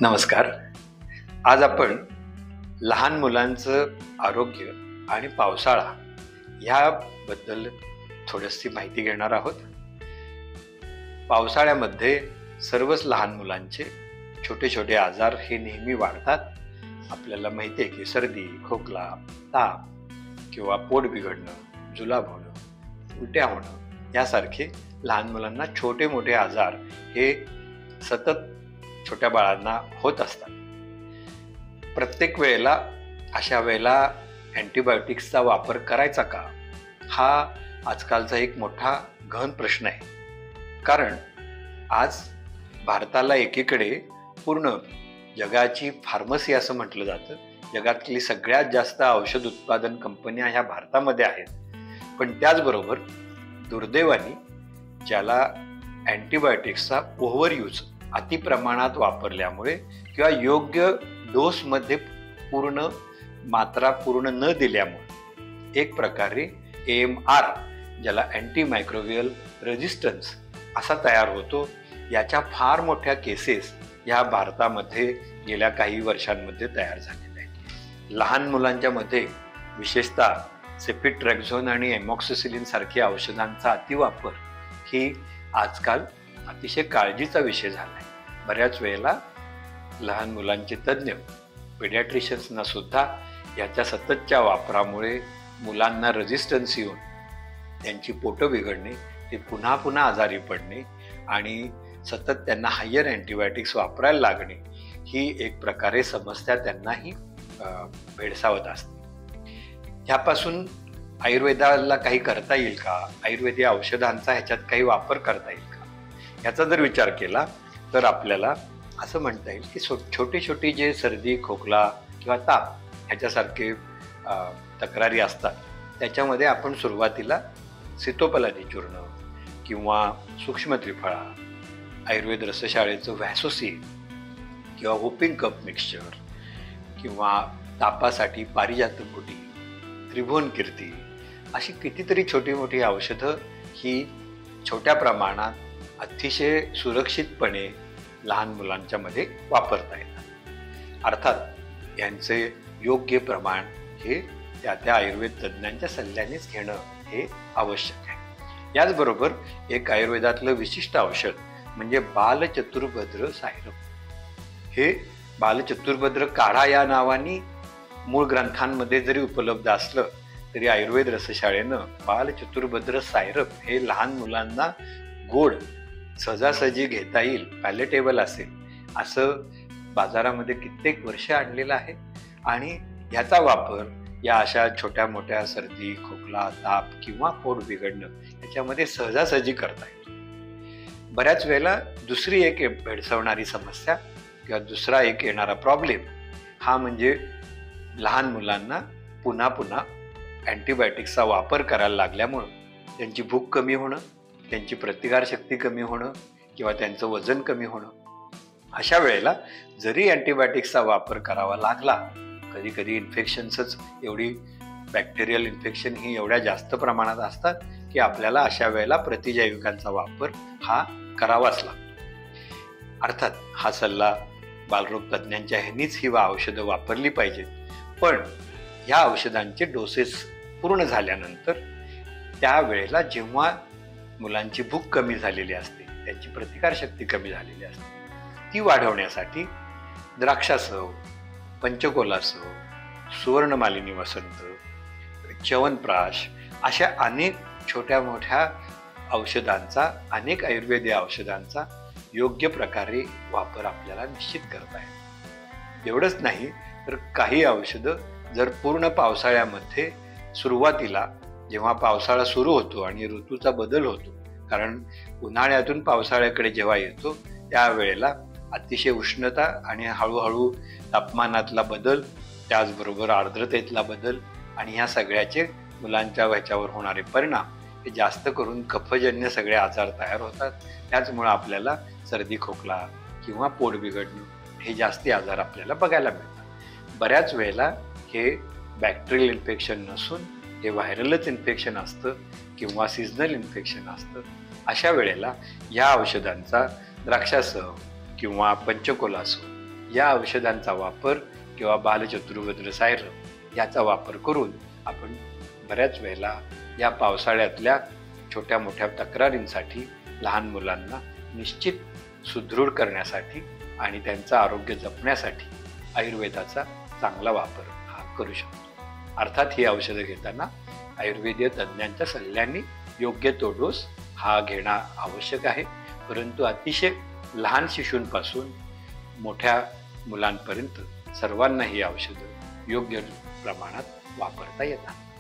नमस्कार. आज आपण लहान मुलांचं आरोग्य आणि पावसाळा ह्याबद्दल थोडीशी माहिती घेणार आहोत. पावसाळ्यामध्ये सर्वच लहान मुलांचे छोटे छोटे आजार हे नेहमी वाढतात. आपल्याला माहिती आहे की सर्दी, खोकला, ताप किंवा पोट बिघडणं, जुलाब होणं, उलट्या होणं यासारखे लहान मुलांना छोटे मोठे आजार हे सतत छोट्या बाळांना होत असतात. प्रत्येक वेळेला अशा वेळेला अँटीबायोटिक्सचा वापर करायचा का, हा आजकालचा एक मोठा गहन प्रश्न आहे. कारण आज भारताला एकीकडे पूर्ण जगाची फार्मसी असं म्हटलं जातं. जगातली सगळ्यात जास्त औषध उत्पादन कंपन्या ह्या भारतामध्ये आहेत. पण त्याचबरोबर दुर्दैवाने ज्याला अँटीबायोटिक्सचा ओव्हर यूज अतिप्रमाणात वापरल्यामुळे किंवा योग्य डोसमध्ये पूर्ण मात्रा पूर्ण न दिल्यामुळे एक प्रकारे AMR ज्याला अँटी मायक्रोबियल रेजिस्टन्स असा तयार होतो. याच्या फार मोठ्या केसेस ह्या भारतामध्ये गेल्या काही वर्षांमध्ये तयार झालेल्या आहेत. लहान मुलांच्या मध्ये विशेषतः सेफिट्रॅक्झोन आणि एमॉक्सिसिलिन सारख्या औषधांचा अतिवापर ही आजकाल अतिशय काळजीचा विषय झाला आहे. बऱ्याच वेळेला लहान मुलांचे तज्ज्ञ पेडियाट्रिशियन्सना सुद्धा याच्या सततच्या वापरामुळे मुलांना रेजिस्टन्स येऊन त्यांची पोटं बिघडणे, ते पुन्हा पुन्हा आजारी पडणे आणि सतत त्यांना हायर अँटीबायोटिक्स वापरायला लागणे ही एक प्रकारे समस्या त्यांनाही भेडसावत असते. ह्यापासून आयुर्वेदाला काही करता येईल का, आयुर्वेदीय औषधांचा ह्याच्यात काही वापर करता येईल का, ह्याचा जर विचार केला तर आपल्याला असं म्हणता येईल की छोटी छोटी जे सर्दी, खोकला किंवा ताप ह्याच्यासारखे तक्रारी असतात त्याच्यामध्ये आपण सुरुवातीला सीतोपलादी चूर्ण किंवा सूक्ष्म त्रिफळा, आयुर्वेद रसशाळेचं व्हॅसोसिन किंवा होपिंग कप मिक्सचर किंवा तापासाठी पारिजात फुटी, त्रिभुवन कीर्ती अशी कितीतरी छोटी मोठी औषधं ही छोट्या प्रमाणात अतिशय सुरक्षितपणे लहान मुलांच्या मध्ये वापरता येतात. अर्थात यांचे योग्य प्रमाण हे त्या आयुर्वेद तज्ज्ञांच्या सल्ल्यानेच घेणं हे आवश्यक आहे. याचबरोबर एक आयुर्वेदातलं विशिष्ट औषध म्हणजे बालचतुर्भद्र सायरप. हे बालचतुर्भद्र काढा या नावाने मूळ ग्रंथांमध्ये जरी उपलब्ध असलं तरी आयुर्वेद रसशाळेनं बालचतुर्भद्र सायरप हे लहान मुलांना गोड सहजासहजी घेता येईल, पॅलेटेबल असेल असं बाजारामध्ये कित्येक वर्ष आणलेलं आहे. आणि ह्याचा वापर या अशा छोट्या मोठ्या सर्दी, खोकला, ताप किंवा पोट बिघडणं याच्यामध्ये सहजासहजी करता येतो. बऱ्याच वेळेला दुसरी एक भेडसावणारी समस्या किंवा दुसरा एक येणारा प्रॉब्लेम हा म्हणजे लहान मुलांना पुन्हा पुन्हा अँटीबायोटिक्सचा वापर करायला लागल्यामुळं त्यांची भूक कमी होणं, त्यांची प्रतिकारशक्ती कमी होणं किंवा त्यांचं वजन कमी होणं. अशा वेळेला जरी अँटीबायोटिक्सचा वापर करावा लागला, कधी कधी इन्फेक्शन्सच एवढी बॅक्टेरियल इन्फेक्शन ही एवढ्या जास्त प्रमाणात असतात की आपल्याला अशा वेळेला प्रतिजैविकांचा वापर हा करावाच लागतो. अर्थात हा सल्ला बालरोग तज्ज्ञांच्या ह्यांनीच ही औषधं वापरली पाहिजेत. पण ह्या औषधांचे डोसेस पूर्ण झाल्यानंतर त्यावेळेला जेव्हा मुलांची भूक कमी झालेली असते, त्यांची प्रतिकारशक्ती कमी झालेली असते, ती वाढवण्यासाठी द्राक्षासव, पंचकोलासव, सुवर्णमालिनी वसंत, च्यवनप्राश अशा अनेक छोट्या मोठ्या औषधांचा, अनेक आयुर्वेदीय औषधांचा योग्य प्रकारे वापर आपल्याला निश्चित करता येईल. एवढंच नाही तर काही औषधं जर पूर्ण पावसाळ्यामध्ये सुरुवातीला जेव्हा पावसाळा सुरू होतो आणि ऋतूचा बदल होतो, कारण उन्हाळ्यातून पावसाळ्याकडे जेव्हा येतो त्यावेळेला अतिशय उष्णता आणि हळूहळू तापमानातला बदल, त्याचबरोबर आर्द्रतेतला बदल आणि ह्या सगळ्याचे मुलांच्या ह्याच्यावर होणारे परिणाम हे जास्त करून कफजन्य सगळे आजार तयार होतात. त्याचमुळं आपल्याला सर्दी, खोकला किंवा पोट बिघडणं हे जास्ती आजार आपल्याला बघायला मिळतात. बऱ्याच वेळेला हे बॅक्टेरियल इन्फेक्शन नसून हे व्हायरलच इन्फेक्शन असतं किंवा सीझनल इन्फेक्शन असतं. अशा वेळेला या औषधांचा द्राक्षासव किंवा पंचकोलासव या औषधांचा वापर किंवा बालचतुर्वेद रसायन याचा वापर करून आपण बऱ्याच वेळेला या पावसाळ्यातल्या छोट्या मोठ्या तक्रारींसाठी लहान मुलांना निश्चित सुदृढ करण्यासाठी आणि त्यांचं आरोग्य जपण्यासाठी आयुर्वेदाचा चांगला वापर हा करू शकतो. अर्थात ही औषधं घेताना आयुर्वेदीय तज्ज्ञांच्या सल्ल्याने योग्य तो डोस हा घेणं आवश्यक आहे. परंतु अतिशय लहान शिशूंपासून मोठ्या मुलांपर्यंत सर्वांना ही औषधं योग्य प्रमाणात वापरता येतात.